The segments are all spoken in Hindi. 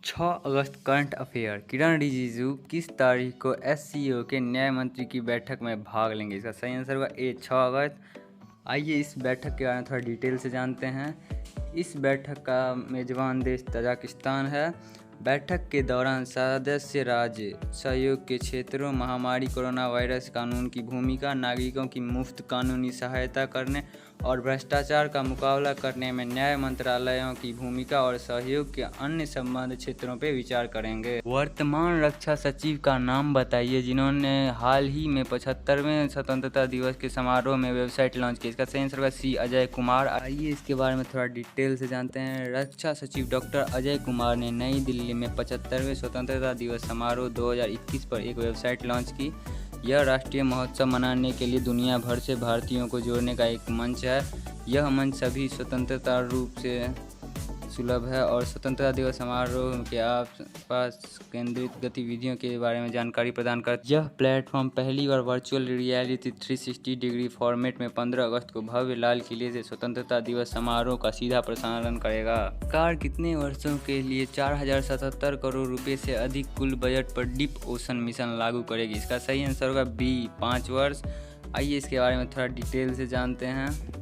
6 अगस्त करंट अफेयर। किरण रिजिजू किस तारीख को एससीओ के न्याय मंत्री की बैठक में भाग लेंगे? इसका सही आंसर होगा ए 6 अगस्त। आइए इस बैठक के बारे में थोड़ा डिटेल से जानते हैं। इस बैठक का मेजबान देश तजाकिस्तान है। बैठक के दौरान सदस्य राज्य सहयोग के क्षेत्रों, महामारी कोरोना वायरस कानून की भूमिका, नागरिकों की मुफ्त कानूनी सहायता करने और भ्रष्टाचार का मुकाबला करने में न्याय मंत्रालयों की भूमिका और सहयोग के अन्य संबंधित क्षेत्रों पर विचार करेंगे। वर्तमान रक्षा सचिव का नाम बताइए जिन्होंने हाल ही में 75वें स्वतंत्रता दिवस के समारोह में वेबसाइट लॉन्च की। इसका सही आंसर होगा सी अजय कुमार। आइए इसके बारे में थोड़ा डिटेल से जानते हैं। रक्षा सचिव डॉक्टर अजय कुमार ने नई दिल्ली में 75वें स्वतंत्रता दिवस समारोह 2021 पर एक वेबसाइट लॉन्च की। यह राष्ट्रीय महोत्सव मनाने के लिए दुनिया भर से भारतीयों को जोड़ने का एक मंच है। यह मंच सभी स्वतंत्रता रूप से सुलभ है और स्वतंत्रता दिवस समारोह के आसपास केंद्रित गतिविधियों के बारे में जानकारी प्रदान करता है। यह प्लेटफॉर्म पहली बार वर्चुअल रियलिटी 360 डिग्री फॉर्मेट में 15 अगस्त को भव्य लाल किले से स्वतंत्रता दिवस समारोह का सीधा प्रसारण करेगा। सरकार कितने वर्षों के लिए 4077 करोड़ रुपए से अधिक कुल बजट पर डीप ओशन मिशन लागू करेगी? इसका सही आंसर होगा बी 5 वर्ष। आइए इसके बारे में थोड़ा डिटेल से जानते हैं।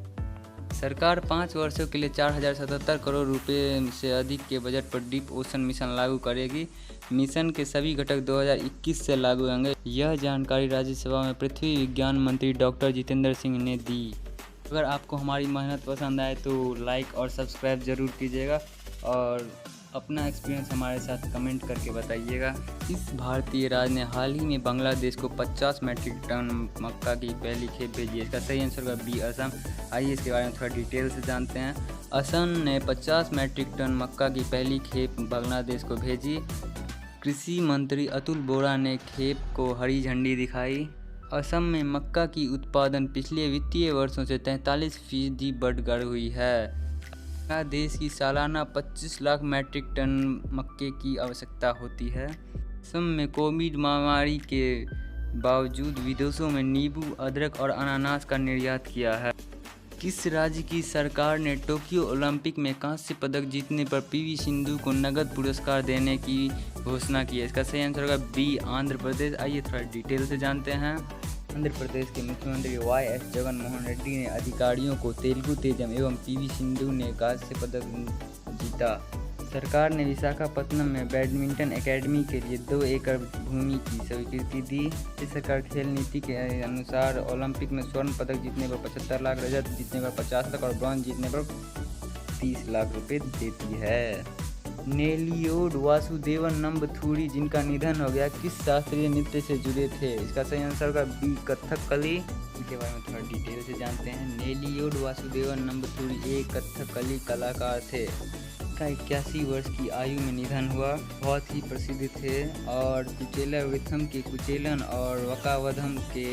सरकार 5 वर्षों के लिए 4077 करोड़ रुपए से अधिक के बजट पर डीप ओशन मिशन लागू करेगी। मिशन के सभी घटक 2021 से लागू होंगे। यह जानकारी राज्यसभा में पृथ्वी विज्ञान मंत्री डॉक्टर जितेंद्र सिंह ने दी। अगर आपको हमारी मेहनत पसंद आए तो लाइक और सब्सक्राइब ज़रूर कीजिएगा और अपना एक्सपीरियंस हमारे साथ कमेंट करके बताइएगा। इस भारतीय राज्य ने हाल ही में बांग्लादेश को 50 मैट्रिक टन मक्का की पहली खेप भेजी है। इसका सही आंसर होगा बी असम। आइए इसके बारे में थोड़ा डिटेल से जानते हैं। असम ने 50 मैट्रिक टन मक्का की पहली खेप बांग्लादेश को भेजी। कृषि मंत्री अतुल बोरा ने खेप को हरी झंडी दिखाई। असम में मक्का की उत्पादन पिछले वित्तीय वर्षों से 43% बढ़कर हुई है। देश की सालाना 25 लाख मैट्रिक टन मक्के की आवश्यकता होती है। असम में कोविड महामारी के बावजूद विदेशों में नींबू, अदरक और अनानास का निर्यात किया है। किस राज्य की सरकार ने टोक्यो ओलंपिक में कांस्य पदक जीतने पर पीवी सिंधु को नगद पुरस्कार देने की घोषणा की है? इसका सही आंसर होगा बी आंध्र प्रदेश। आइए थोड़ा डिटेल से जानते हैं। आंध्र प्रदेश के मुख्यमंत्री वाई.एस. जगनमोहन रेड्डी ने अधिकारियों को तेलुगु तेजम एवं पीवी सिंधु ने कांस्य पदक जीता। सरकार ने विशाखापत्तनम में बैडमिंटन एकेडमी के लिए 2 एकड़ भूमि की स्वीकृति दी। इस सरकार खेल नीति के अनुसार ओलंपिक में स्वर्ण पदक जीतने पर 75 लाख, रजत जीतने पर 50 लाख और ब्रॉन्ज जीतने पर 30 लाख रुपए देती है। नेल्लियोर वासुदेवन नंबथूरी जिनका निधन हो गया किस शास्त्रीय नृत्य से जुड़े थे? इसका सही आंसर होगा बी कथकली। इनके बारे में थोड़ा डिटेल से जानते हैं। नेल्लियोर वासुदेवन नंबथूरी एक कथकली कलाकार थे। का 81 वर्ष की आयु में निधन हुआ। बहुत ही प्रसिद्ध थे और कुचेला वृथम के कुचेलन और वकावधम के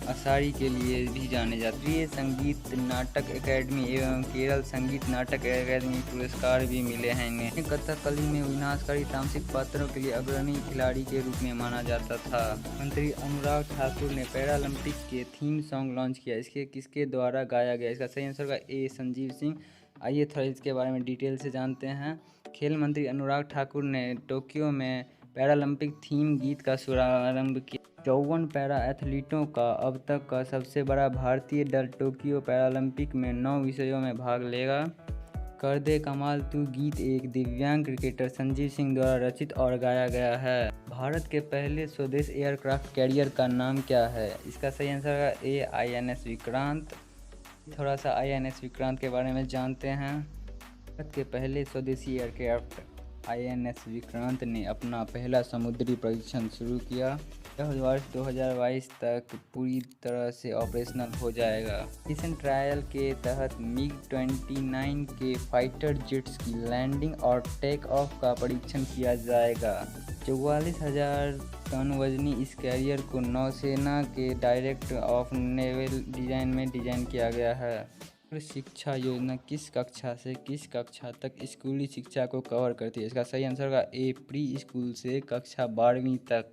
असारी के लिए भी जाने जाते। राष्ट्रीय संगीत नाटक अकेडमी एवं केरल संगीत नाटक अकेडमी पुरस्कार भी मिले हैं इन्हें। कथकली में विनाशकारी तामसिक पात्रों के लिए अग्रणी खिलाड़ी के रूप में माना जाता था। मंत्री अनुराग ठाकुर ने पैरालंपिक के थीम सॉन्ग लॉन्च किया। इसके किसके द्वारा गाया गया? इसका सही आंसर होगा ए संजीव सिंह। आइए थोड़ा इसके बारे में डिटेल से जानते हैं। खेल मंत्री अनुराग ठाकुर ने टोक्यो में पैरालंपिक थीम गीत का शुभारंभ किया। 54 पैरा एथलीटों का अब तक का सबसे बड़ा भारतीय दल टोक्यो पैरालंपिक में 9 विषयों में भाग लेगा। कर दे कमाल तू गीत एक दिव्यांग क्रिकेटर संजीव सिंह द्वारा रचित और गाया गया है। भारत के पहले स्वदेश एयरक्राफ्ट कैरियर का नाम क्या है? इसका सही आंसर है ए INS विक्रांत। थोड़ा सा INS विक्रांत के बारे में जानते हैं। भारत के पहले स्वदेशी एयरक्राफ्ट INS विक्रांत ने अपना पहला समुद्री परीक्षण शुरू किया। यह वर्ष 2022 तक पूरी तरह से ऑपरेशनल हो जाएगा। मिशन ट्रायल के तहत MiG-29 के फाइटर जेट्स की लैंडिंग और टेक ऑफ का परीक्षण किया जाएगा। 44,000 टन वजनी इस कैरियर को नौसेना के डायरेक्टर ऑफ नेवल डिज़ाइन में डिज़ाइन किया गया है। शिक्षा योजना किस कक्षा से किस कक्षा तक स्कूली शिक्षा को कवर करती है? इसका सही आंसर होगा ए प्री स्कूल से कक्षा 12वीं तक।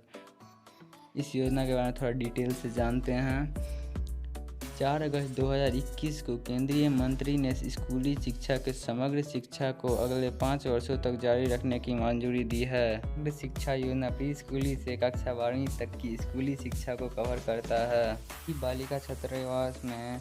इस योजना के बारे में थोड़ा डिटेल से जानते हैं। 4 अगस्त 2021 को केंद्रीय मंत्री ने स्कूली शिक्षा के समग्र शिक्षा को अगले 5 वर्षों तक जारी रखने की मंजूरी दी है। समग्र शिक्षा योजना प्री स्कूली से कक्षा 12वीं तक की स्कूली शिक्षा को कवर करता है। बालिका छात्रावास में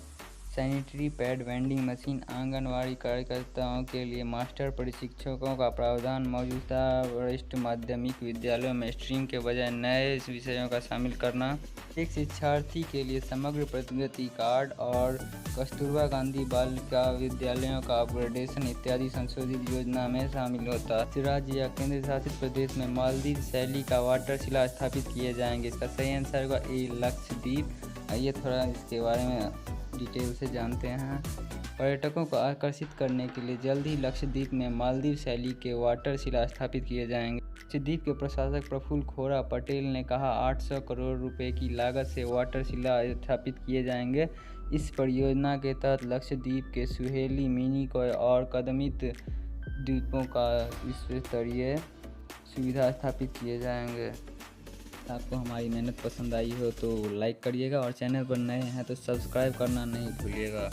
sanitary pad, vending machine, anganwadi कार्यकर्ताओं के लिए मास्टर प्रशिक्षकों का प्रावधान, मौजूदा वरिष्ठ माध्यमिक विद्यालयों में स्ट्रीम के बजाय नए विषयों का शामिल करना, एक शिक्षार्थी के लिए समग्र प्रगति कार्ड और कस्तूरबा गांधी बालिका विद्यालयों का अपग्रेडेशन इत्यादि संशोधित योजना में शामिल होता है। राज्य या केंद्र शासित प्रदेश में मालदीव शैली का वाटर शिला स्थापित किए जाएंगे। इसका सही आंसर होगा ए, लक्षद्वीप। आइए थोड़ा इसके बारे में डिटेल से जानते हैं। पर्यटकों को आकर्षित करने के लिए जल्द ही लक्षद्वीप में मालदीव शैली के वाटर शिला स्थापित किए जाएंगे। लक्षद्वीप के प्रशासक प्रफुल्ल खोरा पटेल ने कहा 800 करोड़ रुपए की लागत से वाटर शिला स्थापित किए जाएंगे। इस परियोजना के तहत लक्षद्वीप के सुहेली, मिनिकॉय और कदमित द्वीपों का विश्व स्तरीय सुविधा स्थापित किए जाएंगे। आपको हमारी मेहनत पसंद आई हो तो लाइक करिएगा और चैनल पर नए हैं तो सब्सक्राइब करना नहीं भूलिएगा।